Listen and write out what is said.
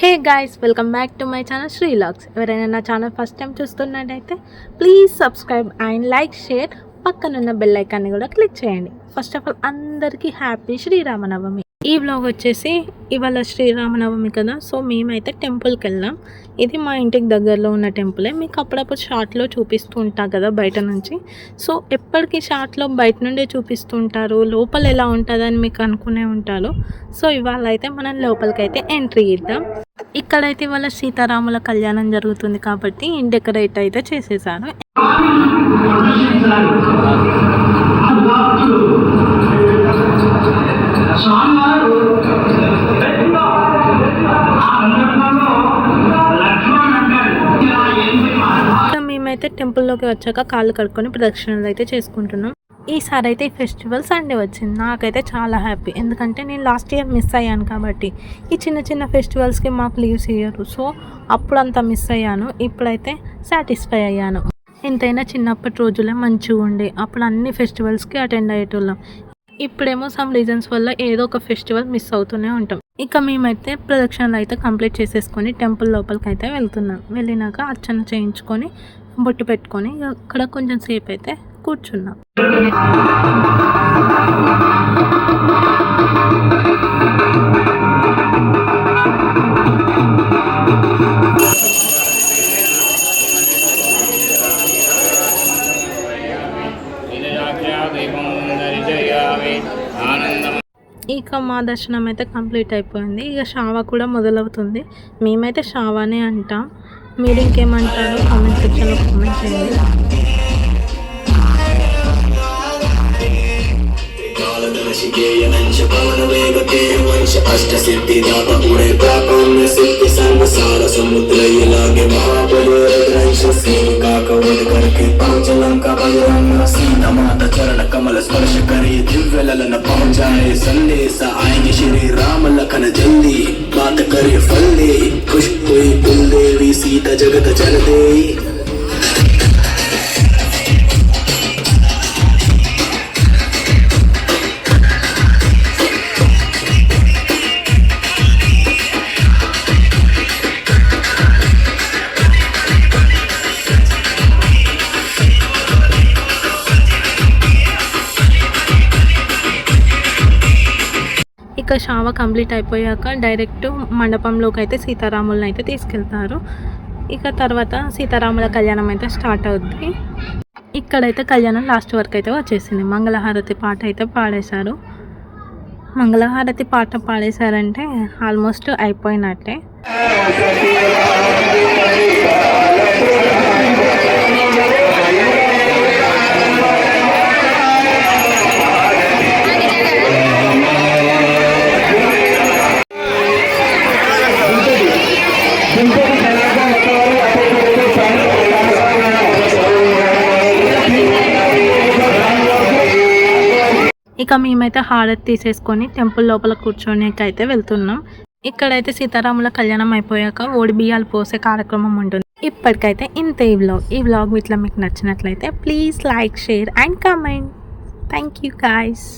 Hey guys, welcome back to my channel శ్రీలాగ్స్. ఎవరైనా నా ఛానల్ ఫస్ట్ టైం చూస్తున్నట్టయితే please subscribe and like, share, పక్కనున్న బెల్ ఐకాన్ని కూడా క్లిక్ చేయండి. ఫస్ట్ ఆఫ్ ఆల్ అందరికీ హ్యాపీ శ్రీరామనవమి. ఈ వ్లాగ్ వచ్చేసి ఇవాళ శ్రీరామనవమి కదా, సో మేమైతే టెంపుల్కి వెళ్ళాం. ఇది మా ఇంటికి దగ్గరలో ఉన్న టెంపులే. మీకు అప్పుడప్పుడు షార్ట్లో చూపిస్తూ ఉంటా కదా బయట నుంచి. సో ఎప్పటికీ షార్ట్లో బయట నుండే చూపిస్తూ ఉంటారు, లోపల ఎలా ఉంటుందని మీకు అనుకునే ఉంటారు. సో ఇవాళ అయితే మనం లోపలికైతే ఎంట్రీ ఇద్దాం. ఇక్కడైతే ఇవాళ సీతారాముల కళ్యాణం జరుగుతుంది కాబట్టి డెకరేట్ అయితే చేసేసారు. మేమైతే టెంపుల్లోకి వచ్చాక కాళ్ళు కడుక్కొని ప్రదక్షిణలు అయితే చేసుకుంటున్నాం. ఈసారి అయితే ఈ ఫెస్టివల్ సండే వచ్చింది. నాకైతే చాలా హ్యాపీ, ఎందుకంటే నేను లాస్ట్ ఇయర్ మిస్ అయ్యాను కాబట్టి ఈ చిన్న చిన్న ఫెస్టివల్స్కి మాకు లీవ్స్ ఇయ్యరు. సో అప్పుడు అంతా మిస్ అయ్యాను, ఇప్పుడైతే సాటిస్ఫై అయ్యాను. ఎంతైనా చిన్నప్పటి రోజులే మంచిగా ఉండే, అప్పుడు అన్ని ఫెస్టివల్స్కి అటెండ్ అయ్యేటోళ్ళం. ఇప్పుడేమో సమ్ రీజన్స్ వల్ల ఏదో ఒక ఫెస్టివల్ మిస్ అవుతూనే ఉంటాం. ఇక మేమైతే ప్రదక్షిణలు అయితే కంప్లీట్ చేసేసుకొని టెంపుల్ లోపలికి అయితే వెళ్తున్నాం. వెళ్ళినాక అర్చన చేయించుకొని బొట్టు పెట్టుకొని అక్కడ కొంచెం సేపు అయితే కూర్చున్నాం. ఇక మా దర్శనం అయితే కంప్లీట్ అయిపోయింది. ఇక షావా కూడా మొదలవుతుంది. మేమైతే షావానే అంటాం, మీరు ఇంకేమంటారో కామెంట్ సెక్షన్లో కామెంట్ చేయండి. कमल स्पर्श करे दिव्य ललन पहुंचाए संदेश आएंगे श्री राम लखन जल्दी बात करे फल्ले खुश हुई कुल देवी सीता जगत जल दे. ఇక షావ కంప్లీట్ అయిపోయాక డైరెక్ట్ మండపంలోకి అయితే సీతారాములను అయితే తీసుకెళ్తారు. ఇక తర్వాత సీతారాముల కళ్యాణం అయితే స్టార్ట్ అవుద్ది. ఇక్కడైతే కళ్యాణం లాస్ట్ వరకు అయితే వచ్చేసింది. మంగళహారతి పాట అయితే పాడేశారు. మంగళహారతి పాట పాడేశారంటే ఆల్మోస్ట్ అయిపోయినట్టే. ఇక మేమైతే హారతి తీసేసుకొని టెంపుల్ లోపల కూర్చోనికి అయితే వెళ్తున్నాం. ఇక్కడైతే సీతారాముల కళ్యాణం అయిపోయాక ఓడి బియ్యాలు పోసే కార్యక్రమం ఉంటుంది. ఇప్పటికైతే ఇంతే ఈ వ్లాగ్ ఇట్లా మీకు నచ్చినట్లయితే please like, share and comment. Thank you guys.